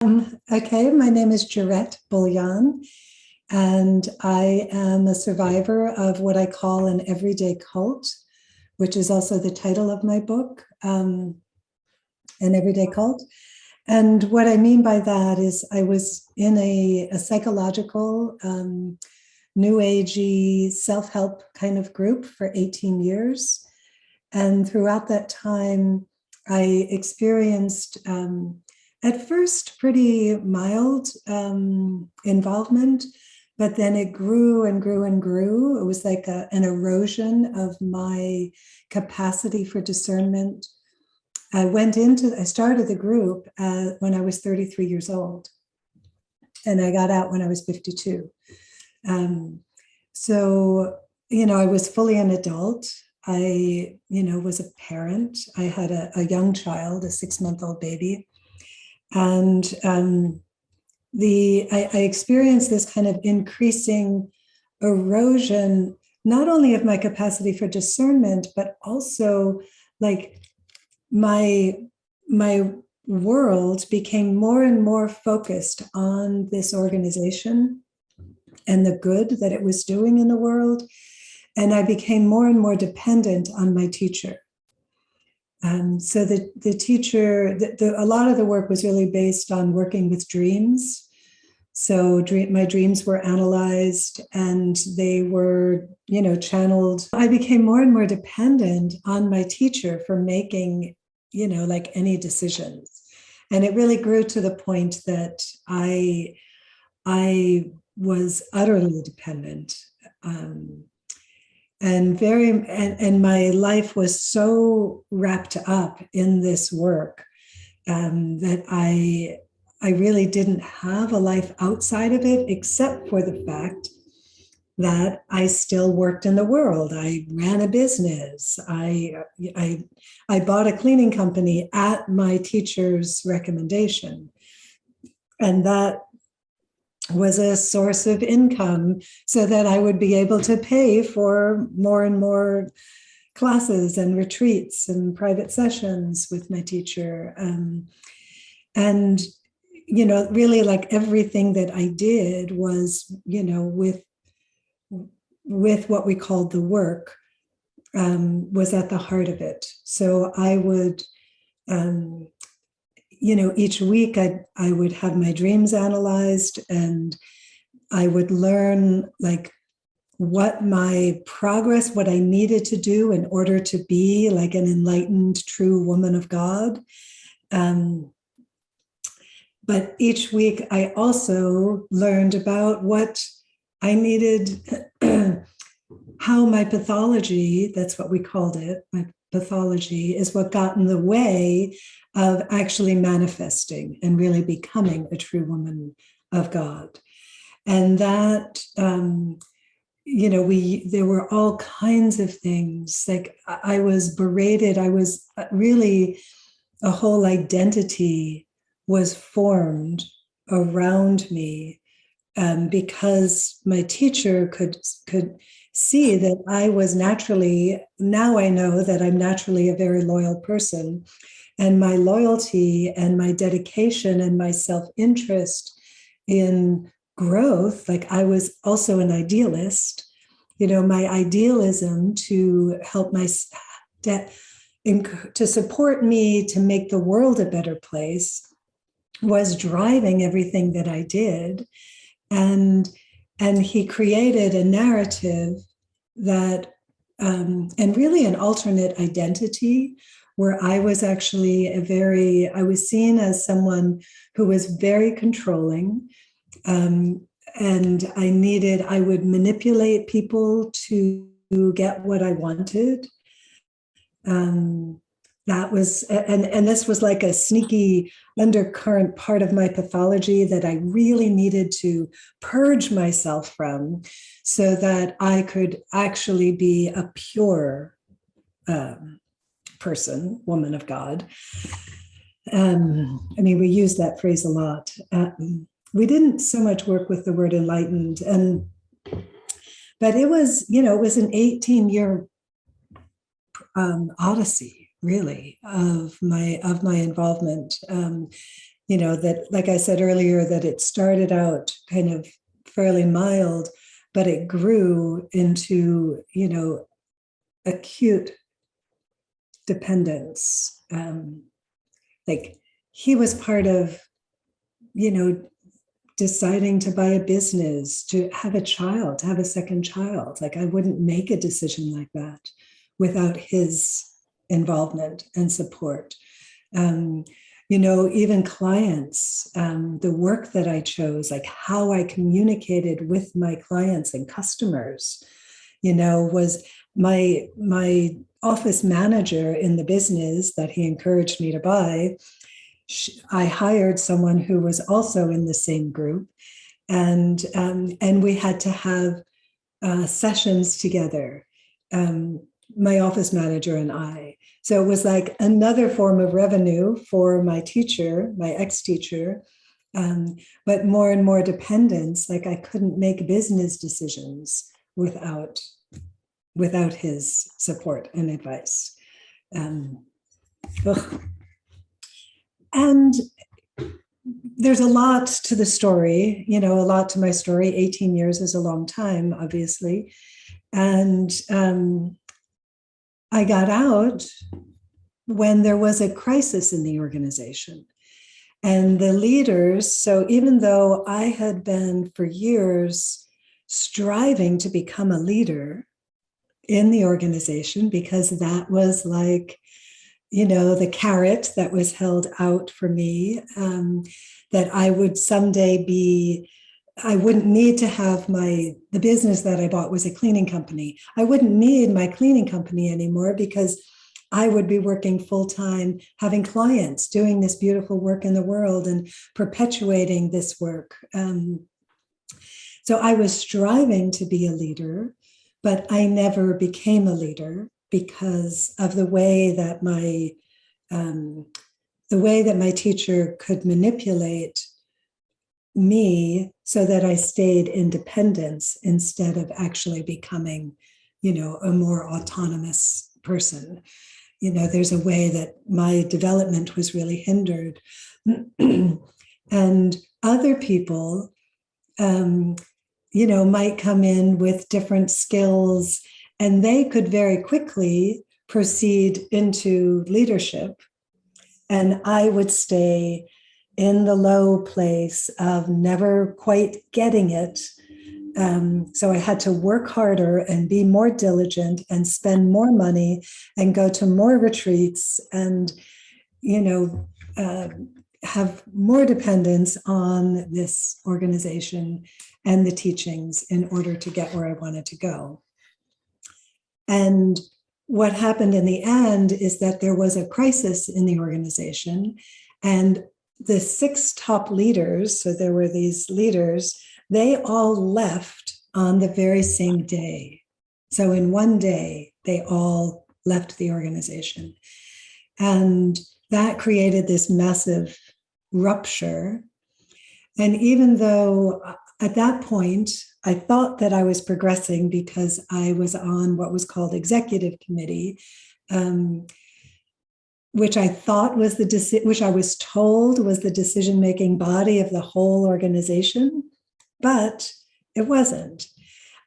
Okay, my name is Gerette Buglion, and I am a survivor of what I call an everyday cult, which is also the title of my book, An Everyday Cult. And what I mean by that is I was in a psychological, new agey self-help kind of group for 18 years. And throughout that time, I experienced at first pretty mild involvement, but then it grew and grew and grew. It was like an erosion of my capacity for discernment. I started the group when I was 33 years old, and I got out when I was 52. So, I was fully an adult. I, was a parent. I had a young child, a 6-month-old baby. And I experienced this kind of increasing erosion, not only of my capacity for discernment, but also like my world became more and more focused on this organization and the good that it was doing in the world. And I became more and more dependent on my teacher. So the teacher, a lot of the work was really based on working with dreams. So my dreams were analyzed and they were, channeled. I became more and more dependent on my teacher for making, like any decisions. And it really grew to the point that I was utterly dependent. And my life was so wrapped up in this work that I really didn't have a life outside of it, except for the fact that I still worked in the world. I ran a business. I bought a cleaning company at my teacher's recommendation, and that was a source of income so that I would be able to pay for more and more classes and retreats and private sessions with my teacher. And, really like everything that I did was, with what we called the work, was at the heart of it. So I would, each week I would have my dreams analyzed, and I would learn like what my progress, what I needed to do in order to be like an enlightened, true woman of God. But each week I also learned about what I needed, how my pathology, that's what we called it, my pathology is what got in the way of actually manifesting and really becoming a true woman of God. And that, there were all kinds of things. Like I was berated. I was really, a whole identity was formed around me because my teacher could see that I was naturally, now I know that I'm naturally a very loyal person. And my loyalty and my dedication and my self-interest in growth, like I was also an idealist, my idealism to help to support me to make the world a better place was driving everything that I did. And he created a narrative that, and really an alternate identity, where I was actually I was seen as someone who was very controlling. And I would manipulate people to get what I wanted. That was, and this was like a sneaky undercurrent part of my pathology that I really needed to purge myself from so that I could actually be a pure person, woman of God. We use that phrase a lot. We didn't so much work with the word enlightened, but it was, it was an 18-year odyssey, really, of my involvement. that, like I said earlier, that it started out kind of fairly mild, but it grew into, acute dependence. Like he was part of, deciding to buy a business, to have a child, to have a second child. Like I wouldn't make a decision like that without his involvement and support. Even clients, the work that I chose, like how I communicated with my clients and customers, was my office manager in the business that he encouraged me to buy. I hired someone who was also in the same group, and we had to have sessions together, my office manager and I. So it was like another form of revenue for my teacher, my ex-teacher, but more and more dependence. Like I couldn't make business decisions without his support and advice. And there's a lot to the story, a lot to my story. 18 years is a long time, obviously. And I got out when there was a crisis in the organization. And the leaders, so even though I had been for years striving to become a leader in the organization, because that was like, the carrot that was held out for me, that I would someday I wouldn't need to have the business that I bought was a cleaning company. I wouldn't need my cleaning company anymore because I would be working full-time, having clients, doing this beautiful work in the world and perpetuating this work. So I was striving to be a leader, but I never became a leader because of the way that my teacher could manipulate me so that I stayed in dependence instead of actually becoming, a more autonomous person. There's a way that my development was really hindered. And other people, might come in with different skills, and they could very quickly proceed into leadership. And I would stay in the low place of never quite getting it. So I had to work harder and be more diligent and spend more money and go to more retreats and, have more dependence on this organization and the teachings in order to get where I wanted to go. And what happened in the end is that there was a crisis in the organization, and the 6 top leaders, so there were these leaders, they all left on the very same day. So in one day, they all left the organization. And that created this massive rupture. And even though at that point, I thought that I was progressing because I was on what was called executive committee, which I thought was which I was told was the decision-making body of the whole organization, but it wasn't.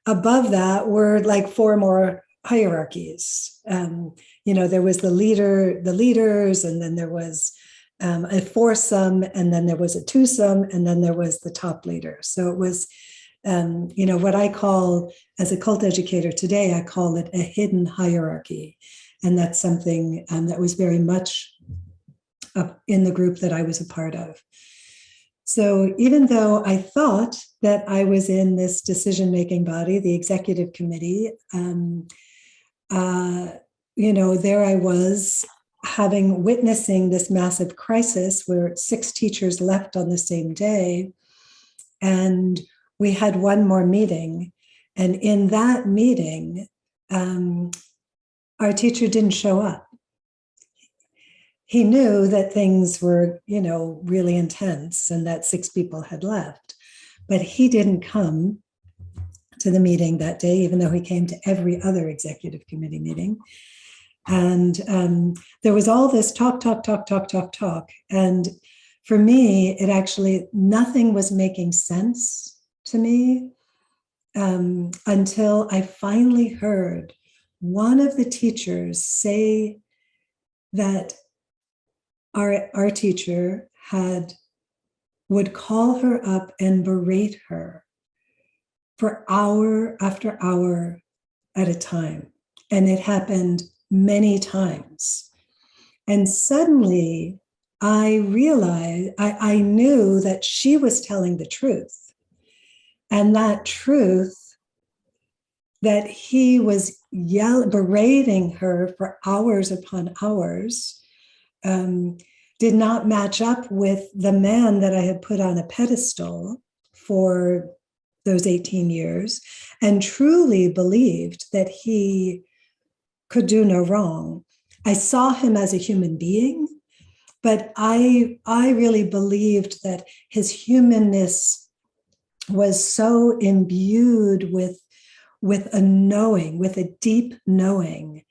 Above that were like 4 more hierarchies. There was the leaders, and then there was a foursome, and then there was a twosome, and then there was the top leader. So it was, what I call, as a cult educator today, I call it a hidden hierarchy. And that's something that was very much in the group that I was a part of. So even though I thought that I was in this decision-making body, the executive committee, there I was witnessing this massive crisis where 6 teachers left on the same day. And we had one more meeting. And in that meeting, our teacher didn't show up. He knew that things were, really intense and that 6 people had left, but he didn't come to the meeting that day, even though he came to every other executive committee meeting. And there was all this talk. And for me, it actually, nothing was making sense to me until I finally heard one of the teachers say that our teacher would call her up and berate her for hour after hour at a time. And it happened many times. And suddenly I realized, I knew that she was telling the truth. And that truth, that he was berating her for hours upon hours, did not match up with the man that I had put on a pedestal for those 18 years and truly believed that he could do no wrong. I saw him as a human being, but I really believed that his humanness was so imbued with a knowing, with a deep knowing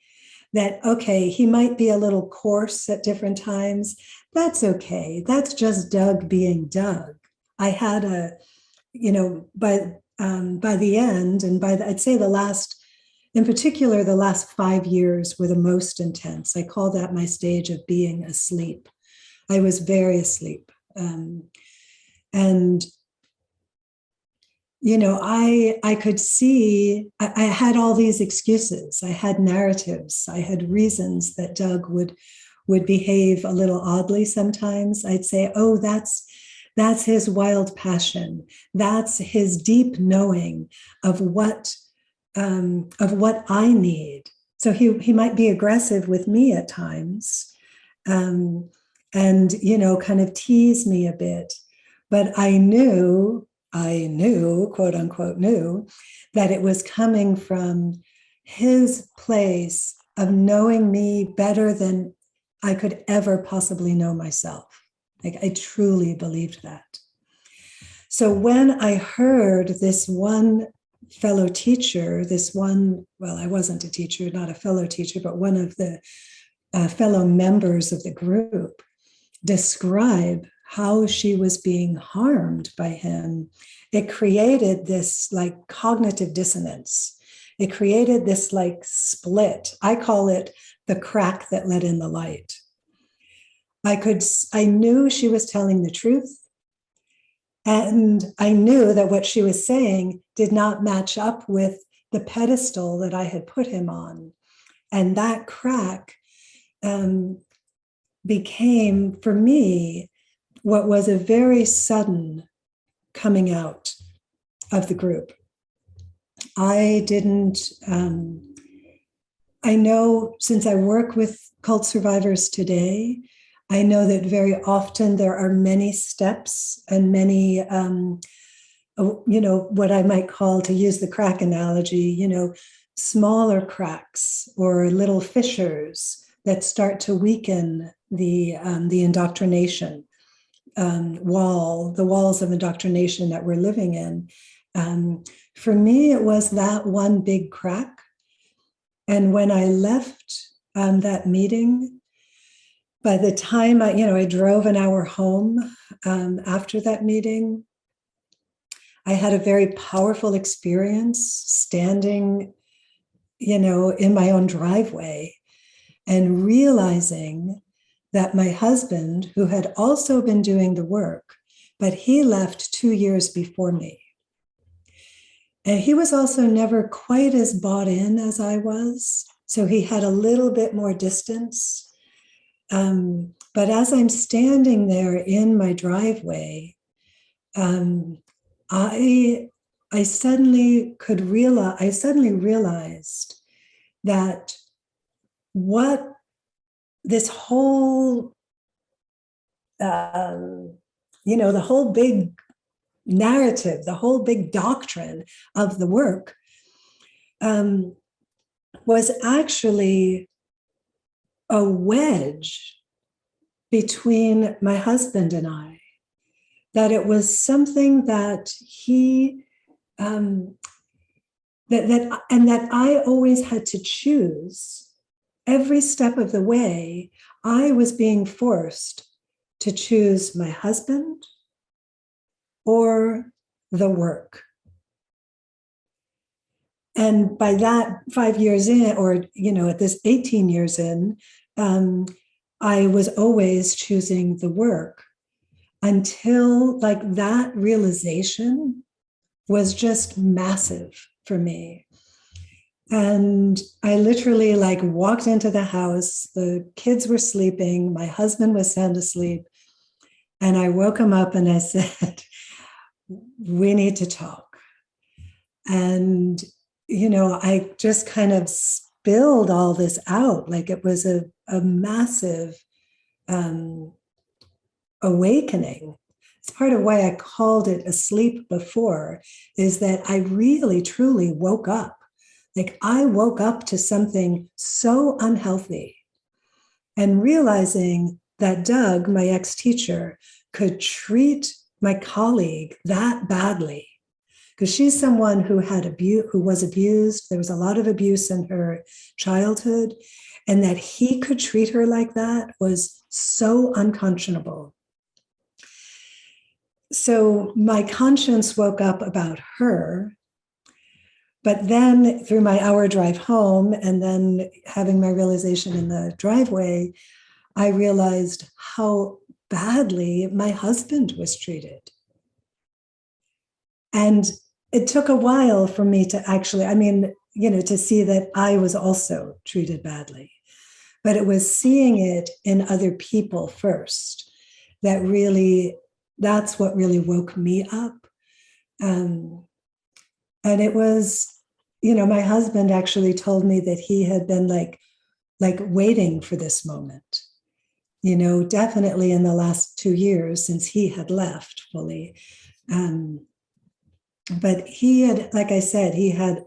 that, okay, he might be a little coarse at different times. That's okay. That's just Doug being Doug. I had by the end, and I'd say in particular, the last 5 years were the most intense. I call that my stage of being asleep. I was very asleep. And I could see, I had all these excuses. I had narratives. I had reasons that Doug would behave a little oddly sometimes. I'd say, oh, that's his wild passion. That's his deep knowing of what I need. So he might be aggressive with me at times, and kind of tease me a bit. But I knew, quote unquote, knew that it was coming from his place of knowing me better than I could ever possibly know myself. Like, I truly believed that. So when I heard this one fellow teacher, I wasn't a teacher, not a fellow teacher, but one of the fellow members of the group describe how she was being harmed by him, it created this like cognitive dissonance. It created this like split. I call it the crack that let in the light. I knew she was telling the truth. And I knew that what she was saying did not match up with the pedestal that I had put him on. And that crack became, for me, what was a very sudden coming out of the group. I know, since I work with cult survivors today, I know that very often there are many steps and many, what I might call, to use the crack analogy, smaller cracks or little fissures that start to weaken the indoctrination the walls of indoctrination that we're living in. For me, it was that one big crack. And when I left that meeting, by the time I drove an hour home after that meeting, I had a very powerful experience standing, in my own driveway and realizing that my husband, who had also been doing the work, but he left 2 years before me. And he was also never quite as bought in as I was. So he had a little bit more distance. But as I'm standing there in my driveway, I suddenly realized that what this whole, the whole big narrative, the whole big doctrine of the work was actually a wedge between my husband and I. That it was something that he, that I always had to choose. Every step of the way, I was being forced to choose my husband or the work. And by that 5 years in, or, at this 18 years in, I was always choosing the work until like that realization was just massive for me. And I literally like walked into the house, the kids were sleeping, my husband was sound asleep. And I woke him up and I said, we need to talk. And, I just kind of spilled all this out. Like it was a massive awakening. It's part of why I called it asleep before, is that I really, truly woke up. Like I woke up to something so unhealthy and realizing that Doug, my ex-teacher, could treat my colleague that badly, because she's someone who was abused. There was a lot of abuse in her childhood, and that he could treat her like that was so unconscionable. So my conscience woke up about her. But then through my hour drive home and then having my realization in the driveway, I realized how badly my husband was treated. And it took a while for me to actually, to see that I was also treated badly. But it was seeing it in other people first that's what really woke me up. And it was, my husband actually told me that he had been like waiting for this moment, definitely in the last 2 years since he had left fully. But he had, like I said, he had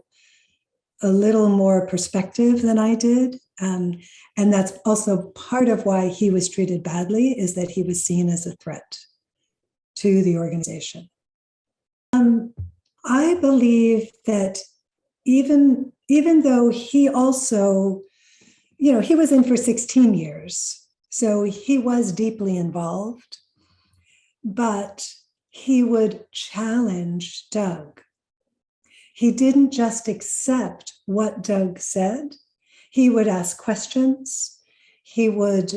a little more perspective than I did. And that's also part of why he was treated badly, is that he was seen as a threat to the organization. I believe that even though he also, he was in for 16 years, so he was deeply involved, but he would challenge Doug. He didn't just accept what Doug said. He would ask questions. He would,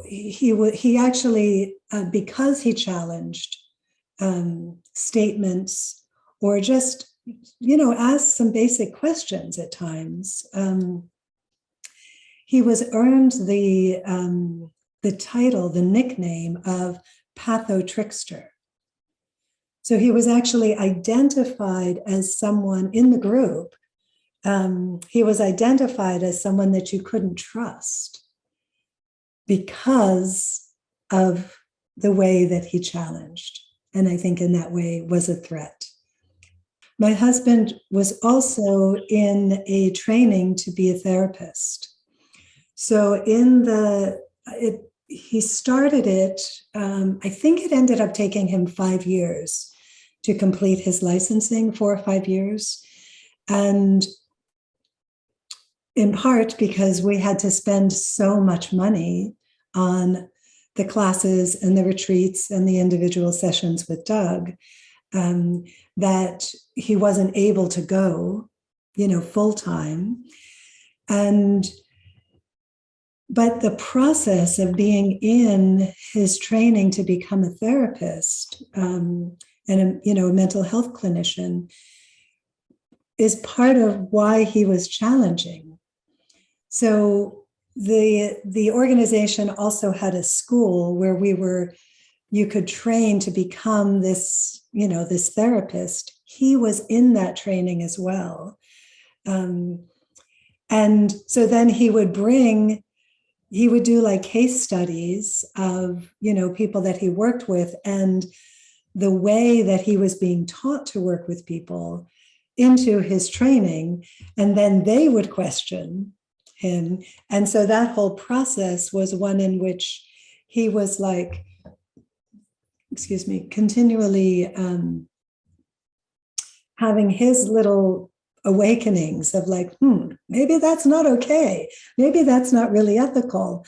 he actually, because he challenged statements or just, asked some basic questions at times. He was earned the title, the nickname of patho-trickster. So he was actually identified as someone in the group. He was identified as someone that you couldn't trust because of the way that he challenged. And I think in that way was a threat. My husband was also in a training to be a therapist. So he started it, I think it ended up taking him 5 years to complete his licensing, 4 or 5 years. And in part because we had to spend so much money on the classes and the retreats and the individual sessions with Doug, that he wasn't able to go, full time. But the process of being in his training to become a therapist and a mental health clinician is part of why he was challenging. So the organization also had a school where you could train to become this, this therapist. He was in that training as well. And so then he would do like case studies of, people that he worked with and the way that he was being taught to work with people into his training. And then they would question him. And so that whole process was one in which he was like, continually having his little awakenings of like, maybe that's not okay. Maybe that's not really ethical.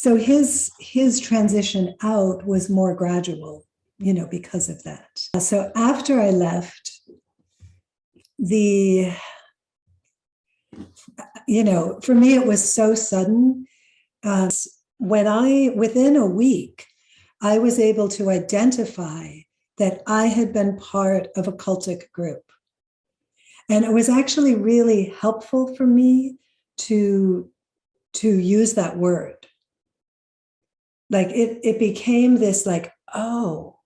So his transition out was more gradual, because of that. So after I left, for me, it was so sudden. Within a week, I was able to identify that I had been part of a cultic group. And it was actually really helpful for me to use that word. Like it became this like, oh,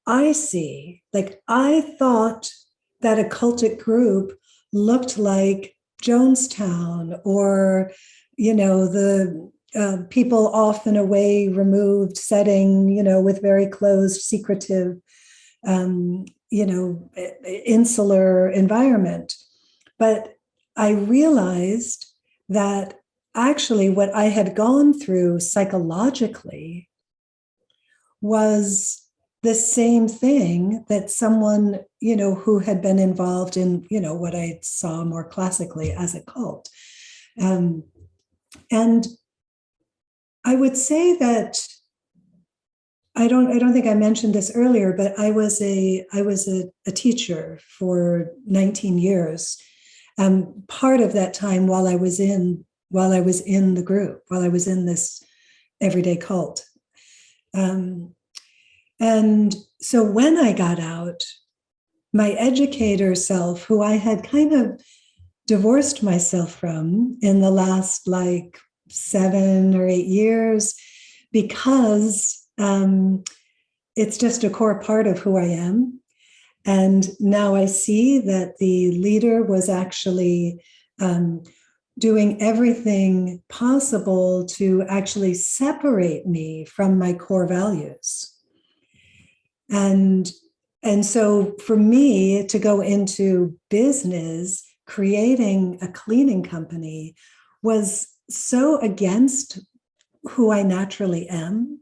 I see. Like I thought that a cultic group looked like Jonestown or, the people off in a way removed setting, with very closed, secretive, insular environment. But I realized that actually what I had gone through psychologically was the same thing that someone, who had been involved in, what I saw more classically as a cult. And I would say that I don't think I mentioned this earlier, but I was a teacher for 19 years. Part of that time while I was in the group, while I was in this everyday cult. And so when I got out, my educator self, who I had kind of divorced myself from in the last 7 or 8 years, because it's just a core part of who I am. And now I see that the leader was actually doing everything possible to actually separate me from my core values. And so for me to go into business, creating a cleaning company was so against who I naturally am.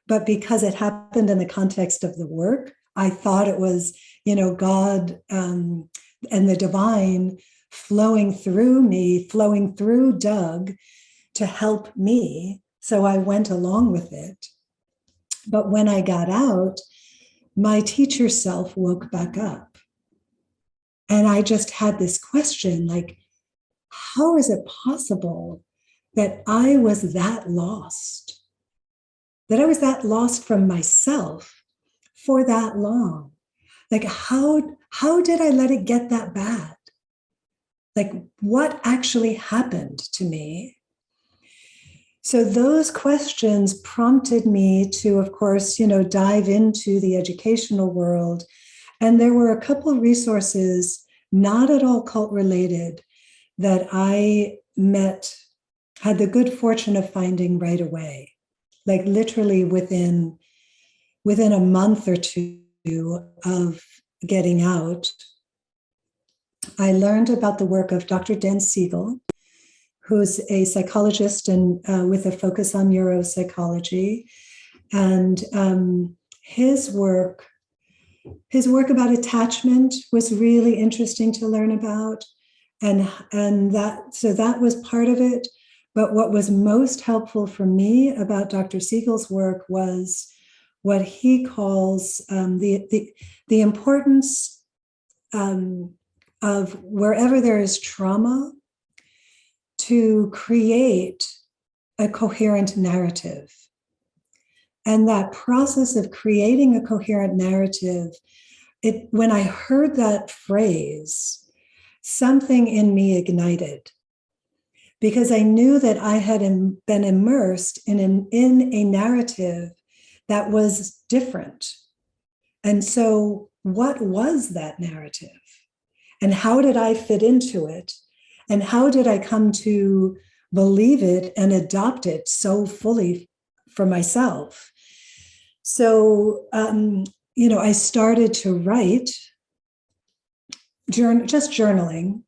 But because it happened in the context of the work, I thought it was, God and the divine flowing through me, flowing through Doug to help me. So I went along with it. But when I got out, my teacher self woke back up. And I just had this question, like, how is it possible that I was that lost? That I was that lost from myself for that long? Like, how did I let it get that bad? Like, what actually happened to me? So those questions prompted me to, of course, dive into the educational world. And there were a couple of resources, not at all cult related, that I had the good fortune of finding right away. Like literally within a month or two of getting out, I learned about the work of Dr. Dan Siegel, who's a psychologist and with a focus on neuropsychology. And his work about attachment was really interesting to learn about. And that was part of it. But what was most helpful for me about Dr. Siegel's work was what he calls the importance of wherever there is trauma, to create a coherent narrative. And that process of creating a coherent narrative, when I heard that phrase, something in me ignited, because I knew that I had been immersed in a narrative that was different. And so what was that narrative? And how did I fit into it? And how did I come to believe it and adopt it so fully for myself? So, I started to write, just journaling,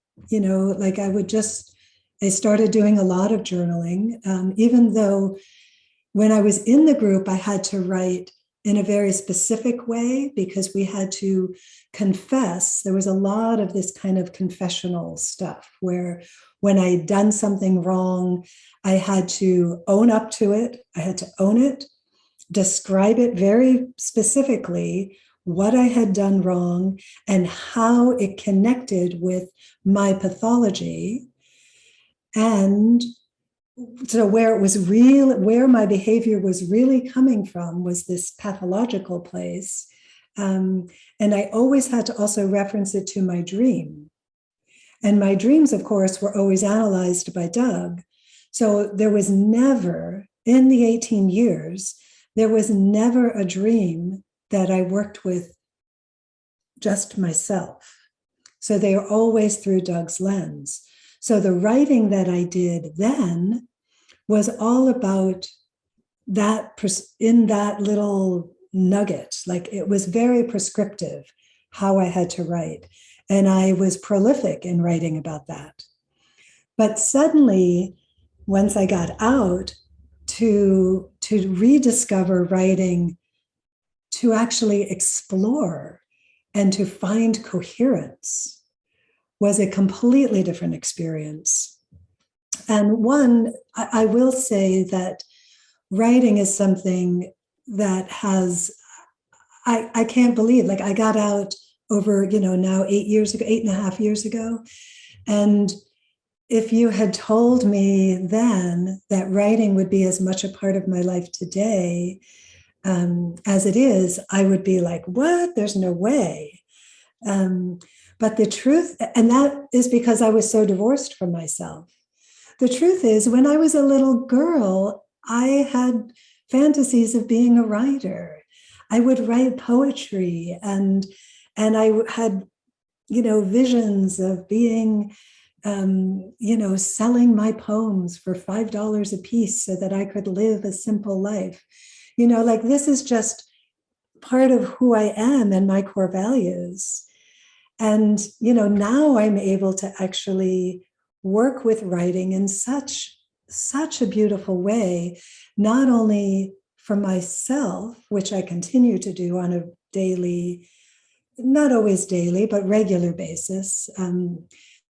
I started doing a lot of journaling, even though when I was in the group, I had to write in a very specific way because we had to confess. There was a lot of this kind of confessional stuff where when I'd done something wrong, I had to own up to it. I had to own it, describe it very specifically, what I had done wrong and how it connected with my pathology. And so where it was real, where my behavior was really coming from was this pathological place. And I always had to also reference it to my dream. And my dreams, of course, were always analyzed by Doug. So there was never, in the 18 years, there was never a dream that I worked with just myself. So they are always through Doug's lens. So the writing that I did then was all about that in that little nugget. Like it was very prescriptive how I had to write. And I was prolific in writing about that. But suddenly, once I got out, to rediscover writing, to actually explore and to find coherence was a completely different experience. And one, I will say that writing is something that has, I can't believe, like I got out over, now 8 years ago, 8.5 years ago. And if you had told me then that writing would be as much a part of my life today as it is, I would be like, what? There's no way. But the truth, and that is because I was so divorced from myself. The truth is, when I was a little girl, I had fantasies of being a writer. I would write poetry, and I had, visions of being, selling my poems for $5 a piece so that I could live a simple life. Like this is just part of who I am and my core values. And, now I'm able to actually work with writing in such a beautiful way, not only for myself, which I continue to do on a daily, not always daily, but regular basis,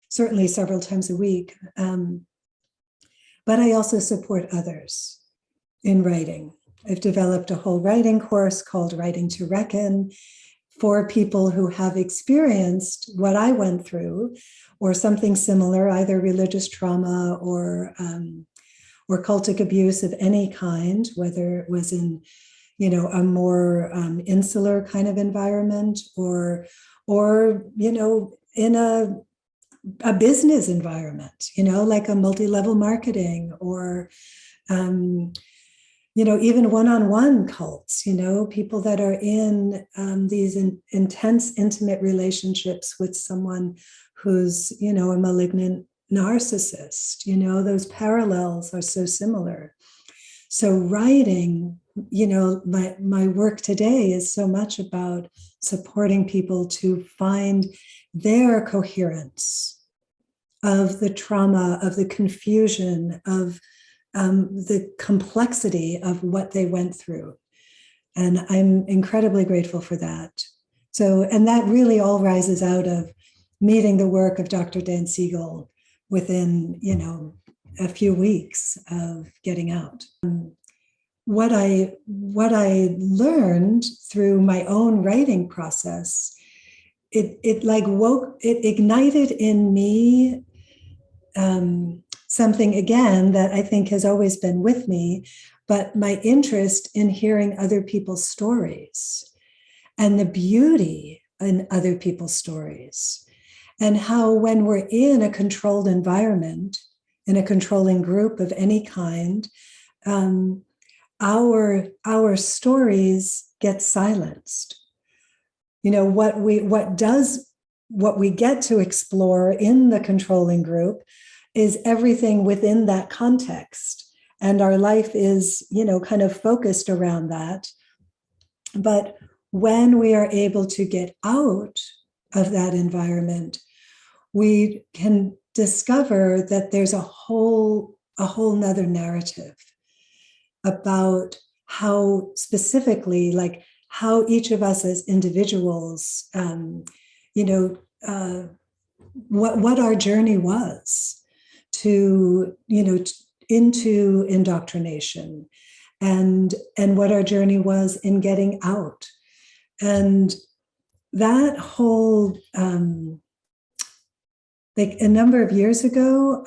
certainly several times a week. But I also support others in writing. I've developed a whole writing course called Writing to Reckon for people who have experienced what I went through or something similar, either religious trauma or cultic abuse of any kind, whether it was in, a more insular kind of environment or in a business environment, like a multi-level marketing or, even one-on-one cults, people that are in these intense, intimate relationships with someone who's, a malignant narcissist, those parallels are so similar. So writing, my work today is so much about supporting people to find their coherence of the trauma, of the confusion, of the complexity of what they went through. And I'm incredibly grateful for that. So, and that really all rises out of meeting the work of Dr. Dan Siegel within, a few weeks of getting out. What I learned through my own writing process, it ignited in me something again that I think has always been with me, but my interest in hearing other people's stories and the beauty in other people's stories, and how when we're in a controlled environment, in a controlling group of any kind, our stories get silenced. What we get to explore in the controlling group is everything within that context. And our life is, kind of focused around that. But when we are able to get out of that environment, we can discover that there's a whole nother narrative about how specifically, like how each of us as individuals, what our journey was. to, into indoctrination, and what our journey was in getting out. And that whole, like a number of years ago,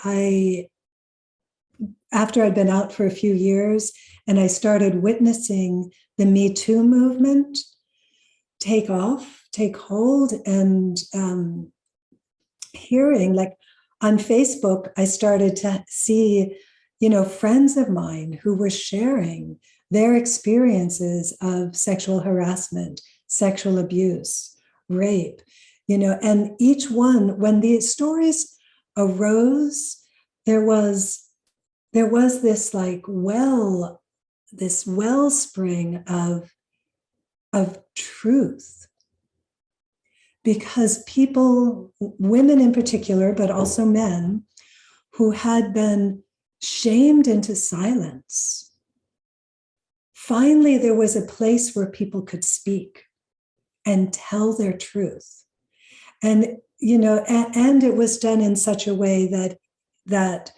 after I'd been out for a few years and I started witnessing the Me Too movement take hold, and hearing, like on Facebook, I started to see, friends of mine who were sharing their experiences of sexual harassment, sexual abuse, rape, and each one, when these stories arose, there was this this wellspring of truth, because people, women in particular, but also men, who had been shamed into silence, finally there was a place where people could speak and tell their truth. And, and it was done in such a way that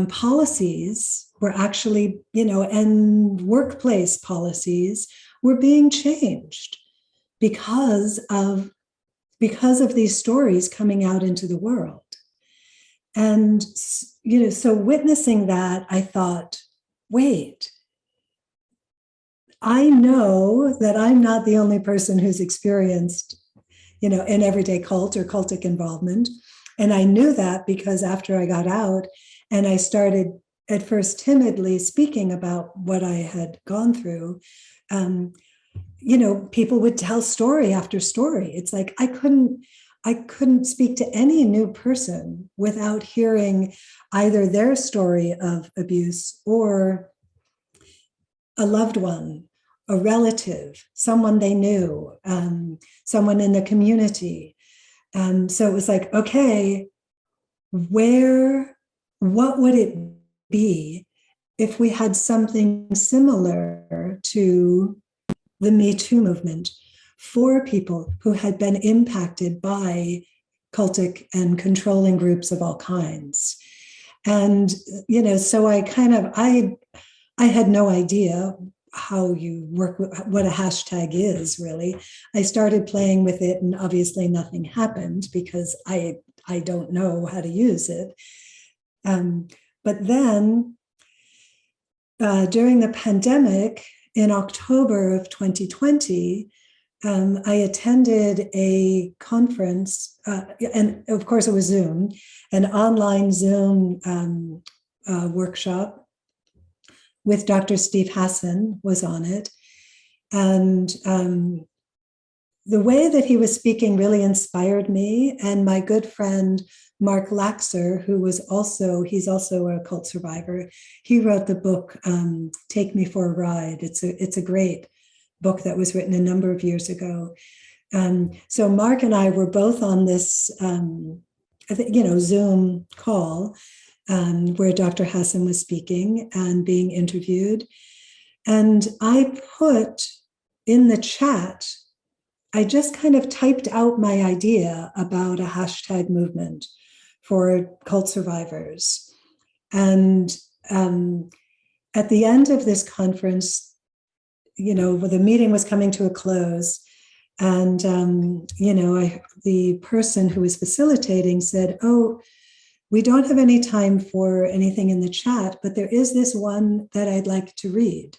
policies were actually, and workplace policies were being changed because of these stories coming out into the world. And, so witnessing that, I thought, wait, I know that I'm not the only person who's experienced, an everyday cult or cultic involvement. And I knew that because after I got out and I started at first timidly speaking about what I had gone through, people would tell story after story. It's like I couldn't speak to any new person without hearing either their story of abuse or a loved one, a relative, someone they knew, someone in the community. So it was like, okay, what would it be if we had something similar to the Me Too movement for people who had been impacted by cultic and controlling groups of all kinds? And, so I had no idea how you work with what a hashtag is, really. I started playing with it and obviously nothing happened because I don't know how to use it. But then during the pandemic in October of 2020, I attended a conference, and of course it was Zoom, an online Zoom workshop with Dr. Steve Hassan was on it. And the way that he was speaking really inspired me. And my good friend, Mark Laxer, he's also a cult survivor. He wrote the book, Take Me for a Ride. It's a great book that was written a number of years ago. So Mark and I were both on this, Zoom call, where Dr. Hassan was speaking and being interviewed. And I put in the chat, I just kind of typed out my idea about a hashtag movement for cult survivors. And at the end of this conference, the meeting was coming to a close. And, the person who was facilitating said, "Oh, we don't have any time for anything in the chat, but there is this one that I'd like to read."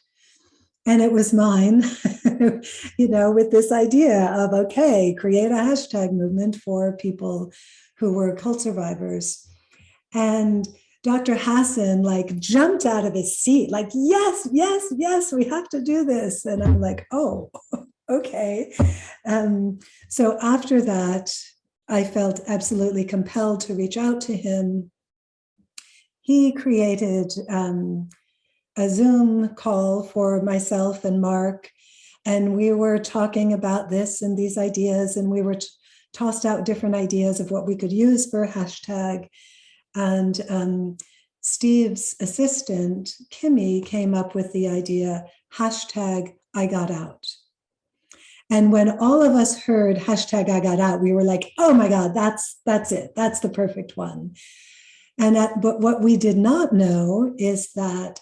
And it was mine, with this idea of, okay, create a hashtag movement for people who were cult survivors. And Dr. Hassan jumped out of his seat, yes, yes, yes, we have to do this. And I'm like, oh, okay. So after that, I felt absolutely compelled to reach out to him. He created a Zoom call for myself and Mark, and we were talking about this and these ideas, and we were tossed out different ideas of what we could use for a hashtag. And Steve's assistant, Kimmy, came up with the idea, hashtag I got out. And when all of us heard hashtag I got out, we were like, oh my God, that's it. That's the perfect one. But what we did not know is that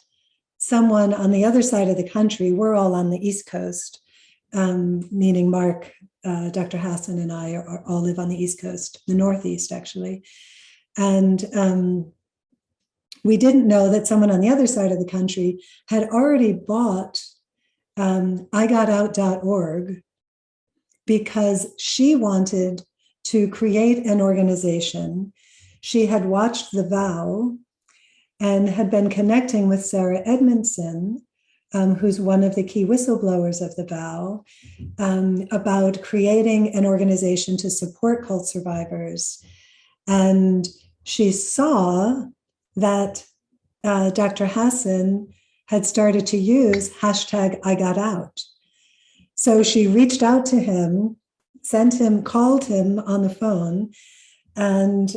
someone on the other side of the country, we're all on the East Coast, meaning Mark, Dr. Hassan, and I all live on the East Coast, the Northeast, actually. And we didn't know that someone on the other side of the country had already bought igotout.org because she wanted to create an organization. She had watched The Vow and had been connecting with Sarah Edmondson, who's one of the key whistleblowers of The Vow, about creating an organization to support cult survivors. And she saw that Dr. Hassan had started to use hashtag I got out. So she reached out to him, called him on the phone, and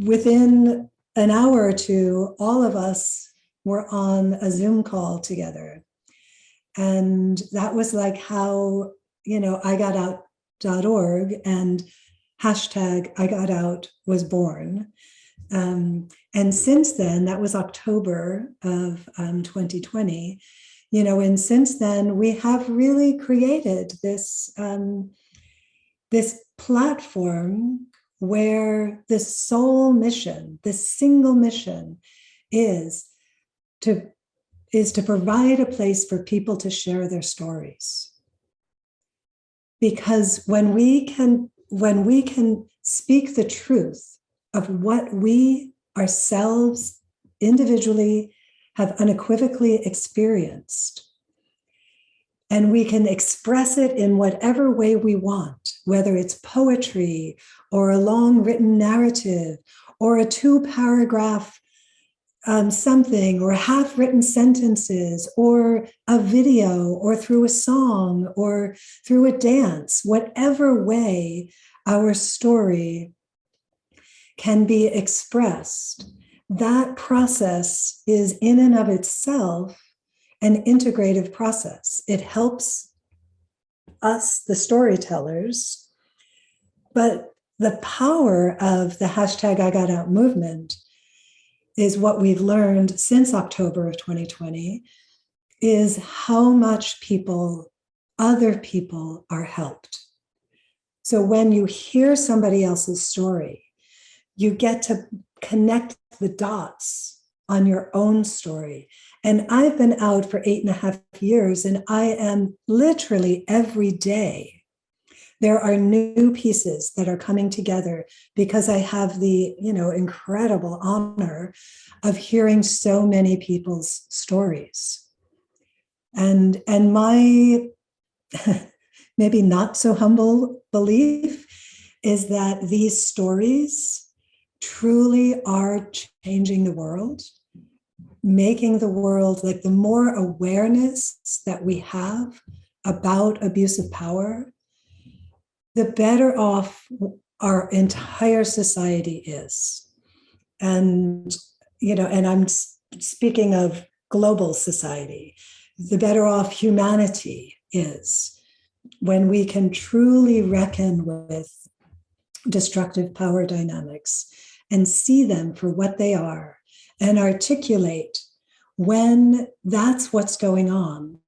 within an hour or two, all of us were on a Zoom call together. And that was like how, igotout.org and hashtag I got out was born. And since then, that was October of 2020, and since then we have really created this platform where the sole mission, the single mission, is to provide a place for people to share their stories. Because when we can speak the truth of what we ourselves individually have unequivocally experienced, and we can express it in whatever way we want, whether it's poetry or a long written narrative or a 2-paragraph something, or half-written sentences, or a video, or through a song, or through a dance, whatever way our story can be expressed, that process is in and of itself an integrative process. It helps us, the storytellers, but the power of the hashtag I Got Out movement is what we've learned since October of 2020, is how much other people are helped. So when you hear somebody else's story, you get to connect the dots on your own story. And I've been out for 8.5 years, and I am literally every day, there are new pieces that are coming together because I have the, incredible honor of hearing so many people's stories. And my maybe not so humble belief is that these stories truly are changing the world, making the world, like, the more awareness that we have about abuse of power, the better off our entire society is. And, and I'm speaking of global society, the better off humanity is when we can truly reckon with destructive power dynamics and see them for what they are and articulate when that's what's going on.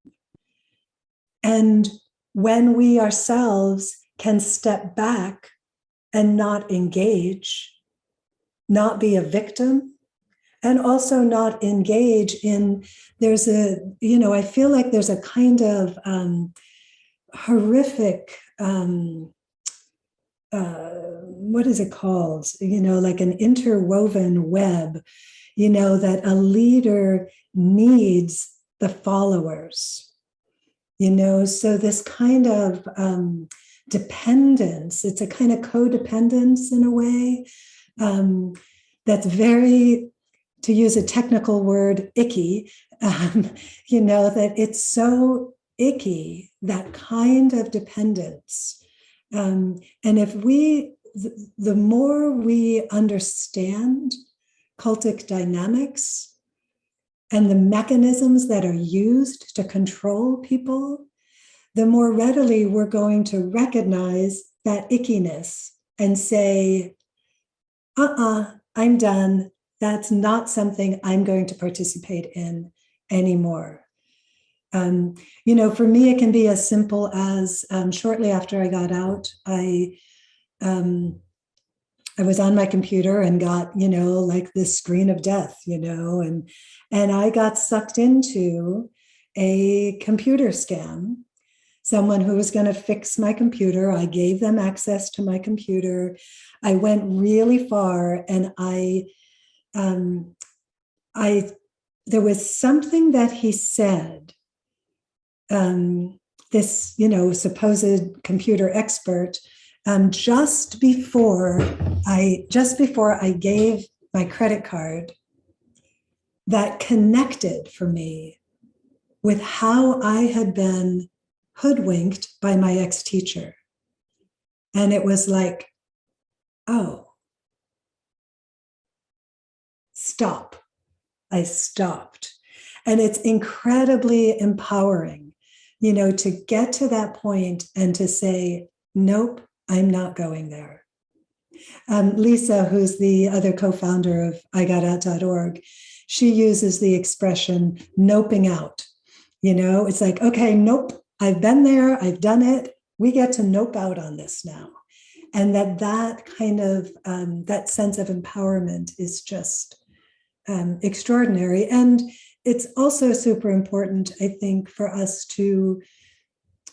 And when we ourselves can step back and not engage, not be a victim, and also not engage in, I feel like there's a kind of horrific, what is it called? Like an interwoven web, that a leader needs the followers, so this kind of dependence, it's a kind of codependence in a way, that's very, to use a technical word, icky, that it's so icky, that kind of dependence. And if the more we understand cultic dynamics and the mechanisms that are used to control people the more readily we're going to recognize that ickiness and say, I'm done. That's not something I'm going to participate in anymore. For me, it can be as simple as shortly after I got out, I was on my computer and got, like this screen of death, and I got sucked into a computer scam. Someone who was going to fix my computer. I gave them access to my computer. I went really far, and there was something that he said. This, supposed computer expert, just before I gave my credit card, that connected for me with how I had been hoodwinked by my ex-teacher. And it was like, oh, stop. I stopped. And it's incredibly empowering, to get to that point and to say, nope, I'm not going there. Lisa, who's the other co-founder of IGotOut.org, she uses the expression noping out. It's like, okay, nope, I've been there, I've done it. We get to nope out on this now. And that kind of, that sense of empowerment is just extraordinary. And it's also super important, I think, for us to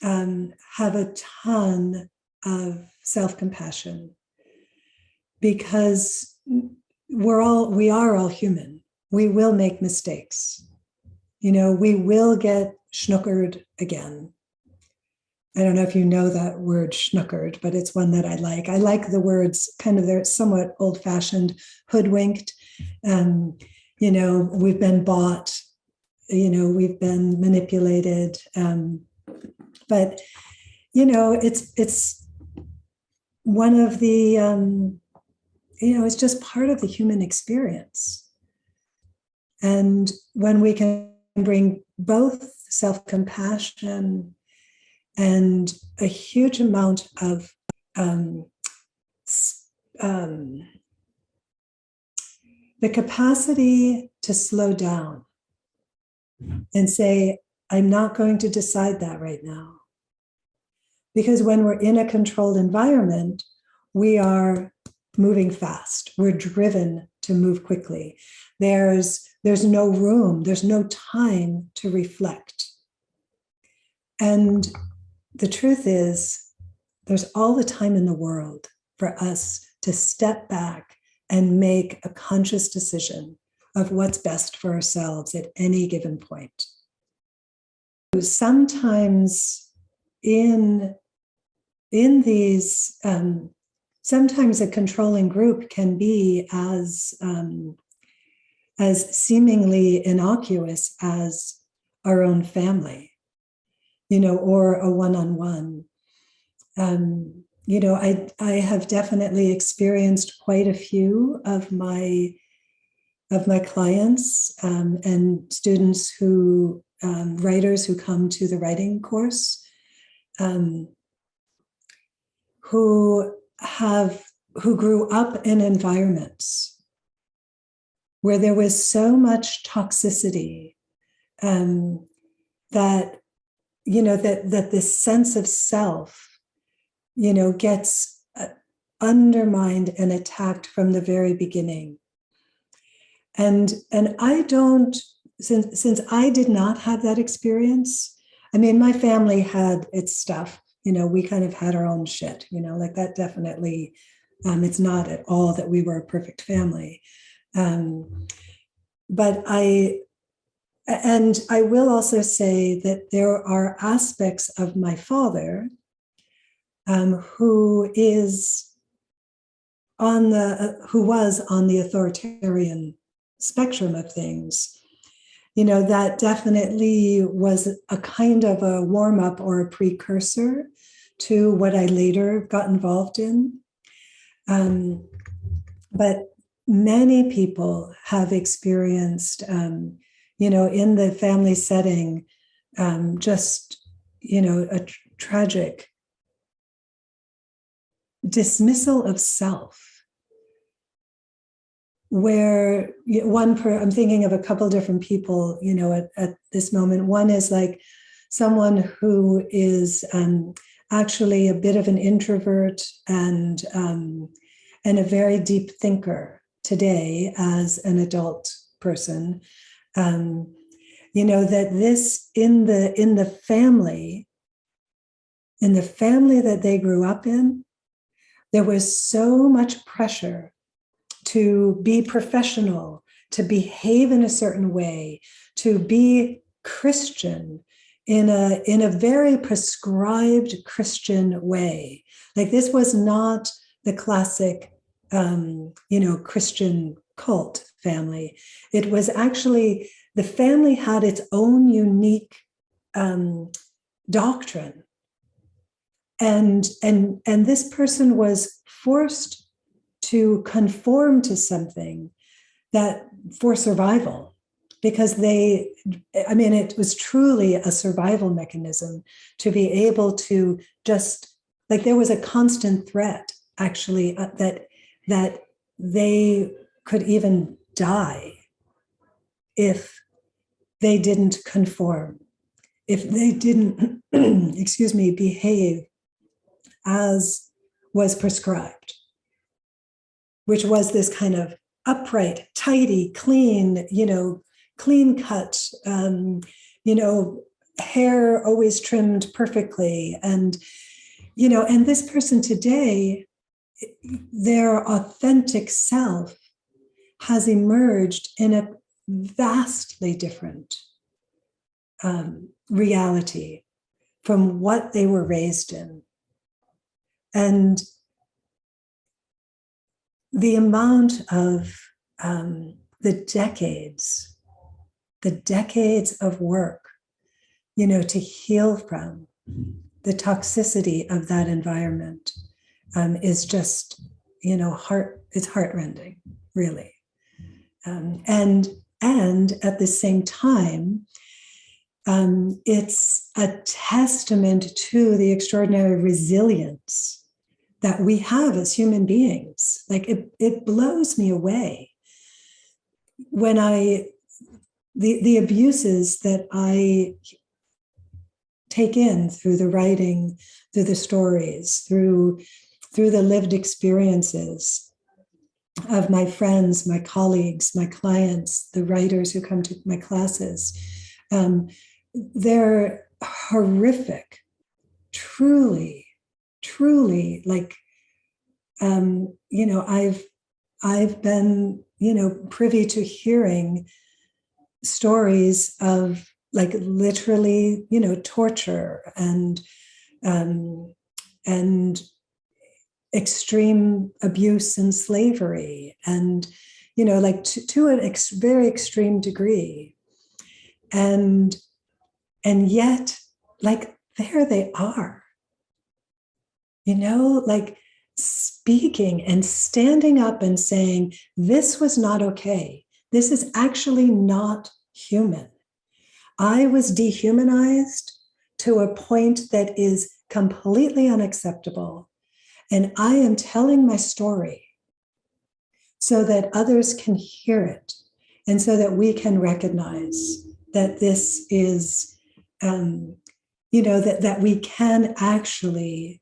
have a ton of self-compassion, because we are all human. We will make mistakes. We will get schnookered again. I don't know if you know that word schnookered, but it's one that I like. I like the words they're somewhat old-fashioned, hoodwinked. We've been bought, we've been manipulated. But, it's one of the, it's just part of the human experience. And when we can bring both self-compassion and a huge amount of the capacity to slow down and say, I'm not going to decide that right now. Because when we're in a controlled environment, we are moving fast. We're driven to move quickly. There's no room, there's no time to reflect. And the truth is, there's all the time in the world for us to step back and make a conscious decision of what's best for ourselves at any given point. Sometimes in these, sometimes a controlling group can be as seemingly innocuous as our own family, or a one-on-one. I have definitely experienced quite a few of my clients and students who, writers who come to the writing course, who grew up in environments where there was so much toxicity, that this sense of self, gets undermined and attacked from the very beginning. And I don't, since I did not have that experience, my family had its stuff, we kind of had our own shit, like that definitely, it's not at all that we were a perfect family. But I will also say that there are aspects of my father who was on the authoritarian spectrum of things, that definitely was a kind of a warm-up or a precursor to what I later got involved in. But many people have experienced, in the family setting, just, a tragic dismissal of self, where I'm thinking of a couple different people, at this moment. One is like someone who is actually a bit of an introvert and a very deep thinker today as an adult person. That this in the family that they grew up in, there was so much pressure to be professional, to behave in a certain way, to be Christian in a very prescribed Christian way. Like, this was not the classic, Christian cult family. It was actually, the family had its own unique doctrine. And this person was forced to conform to something that for survival, because it was truly a survival mechanism to be able to just, like, there was a constant threat actually that they could even die if they didn't conform, if they didn't, behave as was prescribed, which was this kind of upright, tidy, clean, clean cut, hair always trimmed perfectly. And this person today, their authentic self has emerged in a vastly different reality from what they were raised in. And the amount of the decades of work, to heal from the toxicity of that environment is just, it's heartrending, really. And at the same time, it's a testament to the extraordinary resilience that we have as human beings. Like, it blows me away when the abuses that I take in through the writing, through the stories, through the lived experiences of my friends, my colleagues, my clients, the writers who come to my classes. They're horrific, truly, like, I've been, privy to hearing stories of, like, literally, torture and extreme abuse and slavery, and, like, to a very extreme degree. And yet, like, there they are, like, speaking and standing up and saying, this was not okay. This is actually not human. I was dehumanized to a point that is completely unacceptable. And I am telling my story so that others can hear it, and so that we can recognize that this is, that we can actually,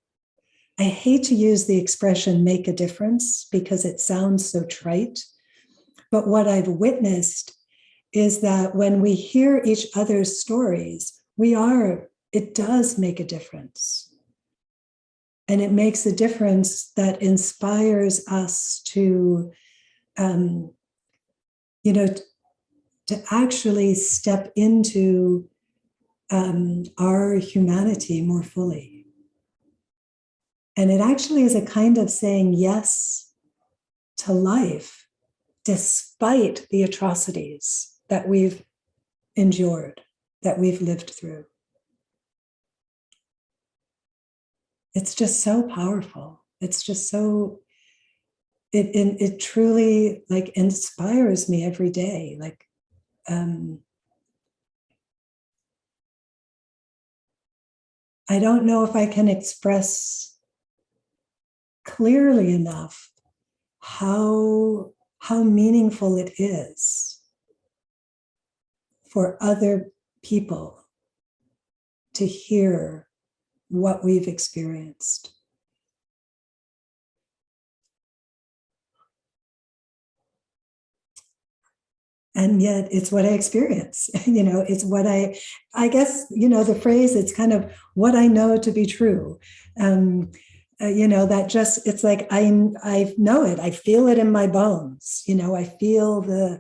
I hate to use the expression make a difference because it sounds so trite, but what I've witnessed is that when we hear each other's stories, it does make a difference. And it makes a difference that inspires us to, to actually step into our humanity more fully. And it actually is a kind of saying yes to life, despite the atrocities that we've endured, that we've lived through. It's just so powerful. It's just so, it truly, like, inspires me every day. Like, I don't know if I can express clearly enough how meaningful it is for other people to hear what we've experienced. And yet it's what I experience. It's what I guess, the phrase, it's kind of what I know to be true. That just, it's like, I know it, I feel it in my bones, I feel the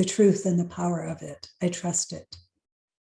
truth and the power of it. I trust it.